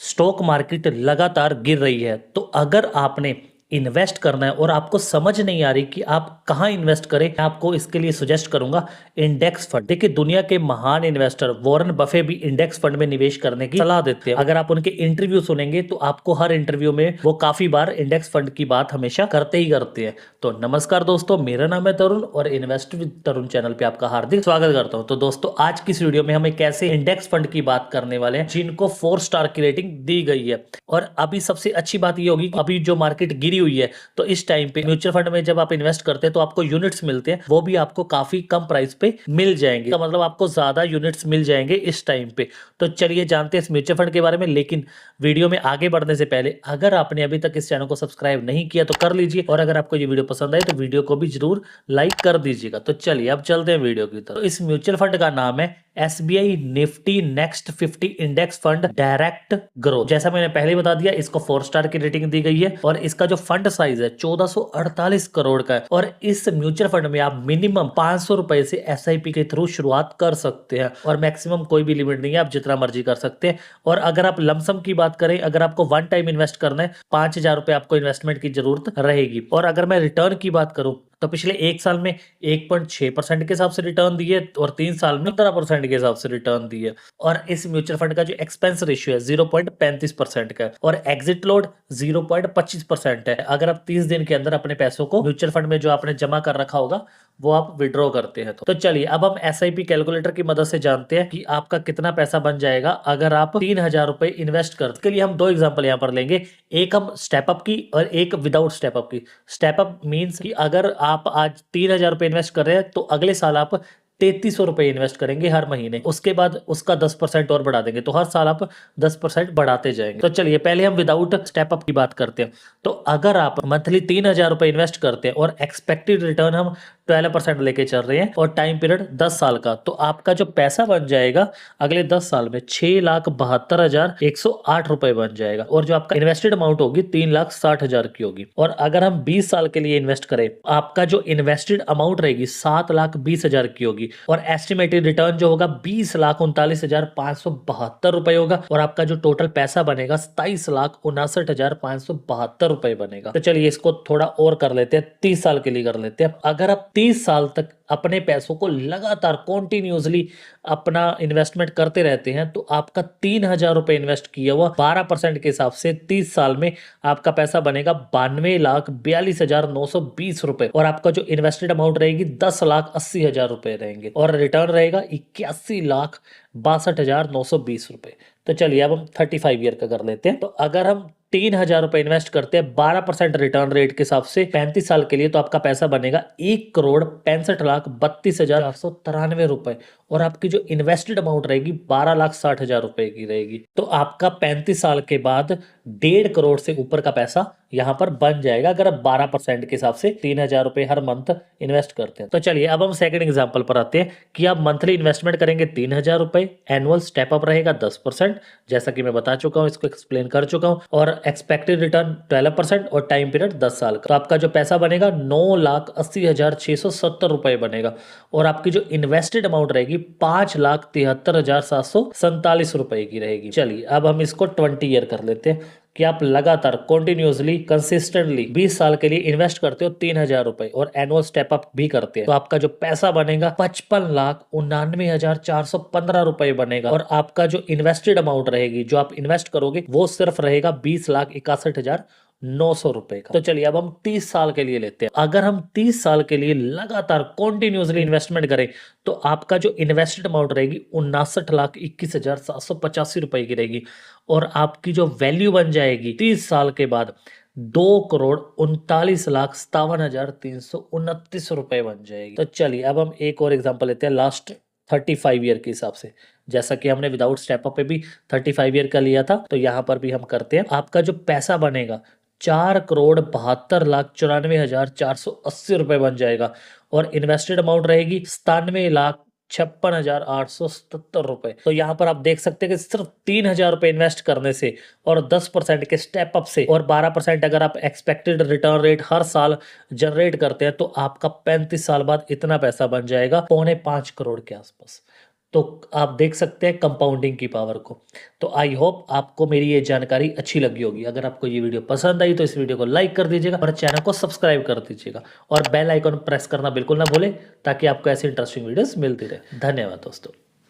Stock market लगातार गिर रही है। तो अगर आपने इन्वेस्ट करना है और आपको समझ नहीं आ रही कि आप कहाँ इन्वेस्ट करें, मैं आपको इसके लिए सजेस्ट करूंगा इंडेक्स फंड। देखिए, दुनिया के महान इन्वेस्टर वॉरेन बफे भी इंडेक्स फंड में निवेश करने की सलाह देते हैं। अगर आप उनके इंटरव्यू सुनेंगे तो आपको हर इंटरव्यू में वो काफी बार इंडेक्स फंड की बात हमेशा करते ही करते हैं। तो नमस्कार दोस्तों, मेरा नाम है तरुण और इन्वेस्ट विद तरुण चैनल पे आपका हार्दिक स्वागत करता हूं। तो दोस्तों, आज की इस वीडियो में हम एक ऐसे इंडेक्स फंड की बात करने वाले हैं जिनको 4 स्टार की रेटिंग दी गई है। और अभी सबसे अच्छी बात ये होगी कि अभी जो मार्केट गिरी हुई है, तो इस टाइम पे म्यूचुअल फंड में जब आप इन्वेस्ट करते हैं तो आपको यूनिट्स मिलते हैं, वो भी आपको काफी कम प्राइस पे मिल जाएंगे। तो मतलब आपको ज्यादा यूनिट्स मिल जाएंगे इस टाइम पे। तो चलिए जानते हैं इस म्यूचुअल फंड के बारे में। लेकिन वीडियो में आगे बढ़ने से पहले अगर आपने अभी तक इस चैनल को सब्सक्राइब नहीं किया तो कर लीजिए, और अगर आपको ये वीडियो पसंद आए तो वीडियो को भी जरूर लाइक कर दीजिएगा। तो चलिए अब चलते हैं वीडियो की तरफ। तो इस म्यूचुअल फंड का नाम है SBI Nifty next 50 index fund direct growth. जैसा मैंने पहले बता दिया, इसको 4 स्टार की रेटिंग दी गई है और इसका जो फंड साइज है 1448 करोड़ का है। और इस म्यूचुअल फंड में आप मिनिमम 500 रुपए से SIP के थ्रू शुरुआत कर सकते हैं और मैक्सिमम कोई भी लिमिट नहीं है, आप जितना मर्जी कर सकते हैं। और अगर आप लमसम की बात करें, अगर आपको वन टाइम इन्वेस्ट करना है, 5000 रुपए आपको इन्वेस्टमेंट की जरूरत रहेगी। और अगर मैं रिटर्न की बात करूं तो पिछले एक साल में 1.6% के हिसाब से रिटर्न दिए और 3 साल में 15% के हिसाब से रिटर्न दिए। और इस म्यूचुअल फंड का जो एक्सपेंस रेशियो है 0.35% का है और एग्जिट लोड 0.25% है। अगर आप 30 दिन के अंदर अपने पैसों को म्यूचुअल फंड में जो आपने जमा कर रखा होगा वो आप विड्रॉ करते हैं। तो चलिए अब हम SIP कैलकुलेटर की मदद से जानते हैं कि आपका कितना पैसा बन जाएगा अगर आप 3000 रुपए इन्वेस्ट करते। इसके लिए हम दो एग्जांपल यहाँ पर लेंगे, एक हम स्टेप अप की और एक विदाउट स्टेप अप की। स्टेप अप मीन्स कि अगर आप आज 3000 रुपए इन्वेस्ट कर रहे हैं तो अगले साल आप 3300 रुपए इन्वेस्ट करेंगे हर महीने, उसके बाद उसका 10% और बढ़ा देंगे, तो हर साल आप 10% बढ़ाते जाएंगे। तो चलिए पहले हम विदाउट स्टेप अप की बात करते हैं। तो अगर आप मंथली 3000 रुपए इन्वेस्ट करते हैं और एक्सपेक्टेड रिटर्न हम 12% लेके चल रहे हैं और टाइम पीरियड 10 साल का, तो आपका जो पैसा बन जाएगा अगले 10 साल में 6,72,108 रुपए बन जाएगा। और जो आपका इन्वेस्टेड अमाउंट होगी 3,60,000 की होगी। और अगर हम 20 साल के लिए इन्वेस्ट करें, आपका जो इन्वेस्टेड अमाउंट रहेगी 7,20,000 की होगी और एस्टिमेटेड रिटर्न जो होगा 20,39,572 रुपए होगा। और आपका जो टोटल पैसा बनेगा 27,59,572 रुपए बनेगा। तो चलिए इसको थोड़ा और कर लेते हैं, 30 साल के लिए कर लेते हैं। अगर आप 30 साल तक अपने पैसों को लगातार कॉन्टिन्यूसली अपना इन्वेस्टमेंट करते रहते हैं तो आपका 3000 रुपए इन्वेस्ट किया हुआ 12% के हिसाब से 30 साल में आपका पैसा बनेगा 92,42,920 रुपए। और आपका जो इन्वेस्टेड अमाउंट रहेगी 10,80,000 रुपए रहेंगे और रिटर्न रहेगा 81,62,920 रुपए। तो चलिए अब हम 35 ईयर का कर लेते हैं। तो अगर हम 3000 रुपए इन्वेस्ट करते हैं 12% रिटर्न रेट के हिसाब से 35 साल के लिए, तो आपका पैसा बनेगा 1,65,32,493 रुपए। और आपकी जो इन्वेस्टेड अमाउंट रहेगी 12,60,000 रुपए की रहेगी। तो आपका 35 साल के बाद 1.5 करोड़ से ऊपर का पैसा यहाँ पर बन जाएगा अगर आप 12% के हिसाब से 3000 रुपए हर मंथ इन्वेस्ट करते हैं। तो चलिए अब हम सेकंड एग्जांपल पर आते हैं कि आप मंथली इन्वेस्टमेंट करेंगे 3000 रुपए, एनुअल स्टेप अप रहेगा 10%, जैसा कि मैं बता चुका हूं, इसको एक्सप्लेन कर चुका हूं, और एक्सपेक्टेड रिटर्न 12% और टाइम पीरियड 10 साल का। तो आपका जो पैसा बनेगा 9,80,670 रुपए बनेगा। और आपकी जो इन्वेस्टेड अमाउंट रहेगी 5,73,747 रुपए की रहेगी। चलिए अब हम इसको 20 ईयर कर लेते हैं कि आप लगातार कॉन्टिन्यूसली कंसिस्टेंटली 20 साल के लिए इन्वेस्ट करते हो 3000 रुपए और एनुअल स्टेप अप भी करते हैं, तो आपका जो पैसा बनेगा 55,99,415 रुपए बनेगा। और आपका जो इन्वेस्टेड अमाउंट रहेगी, जो आप इन्वेस्ट करोगे, वो सिर्फ रहेगा 20,61,900 रुपए का। तो चलिए अब हम 30 साल के लिए लेते हैं। अगर हम 30 साल के लिए लगातार कॉन्टिन्यूसली इन्वेस्टमेंट करें तो आपका जो इन्वेस्टेड अमाउंट रहेगी 59,21,785 रुपए की रहेगी। और आपकी जो वैल्यू बन जाएगी 30 साल के बाद 2,39,57,329 रुपए बन जाएगी। तो चलिए अब हम एक और एग्जांपल लेते हैं लास्ट 35 ईयर के हिसाब से। जैसा कि हमने विदाउट स्टेप अप पे भी 35 ईयर का लिया था, तो यहाँ पर भी हम करते हैं। आपका जो पैसा बनेगा 4,72,94,480 रुपए बन जाएगा और इन्वेस्टेड अमाउंट रहेगी 97,56,877 रुपए। तो यहाँ पर आप देख सकते हैं कि सिर्फ 3000 रुपए इन्वेस्ट करने से और 10% के स्टेप अप से और 12% अगर आप एक्सपेक्टेड रिटर्न रेट हर साल जनरेट करते हैं तो आपका 35 साल बाद इतना पैसा बन जाएगा 4.25 करोड़ के आसपास। तो आप देख सकते हैं कंपाउंडिंग की पावर को। तो आई होप आपको मेरी ये जानकारी अच्छी लगी होगी। अगर आपको ये वीडियो पसंद आई तो इस वीडियो को लाइक कर दीजिएगा और चैनल को सब्सक्राइब कर दीजिएगा और बेल आइकन प्रेस करना बिल्कुल ना भूलें, ताकि आपको ऐसी इंटरेस्टिंग वीडियोस मिलती रहे। धन्यवाद दोस्तों।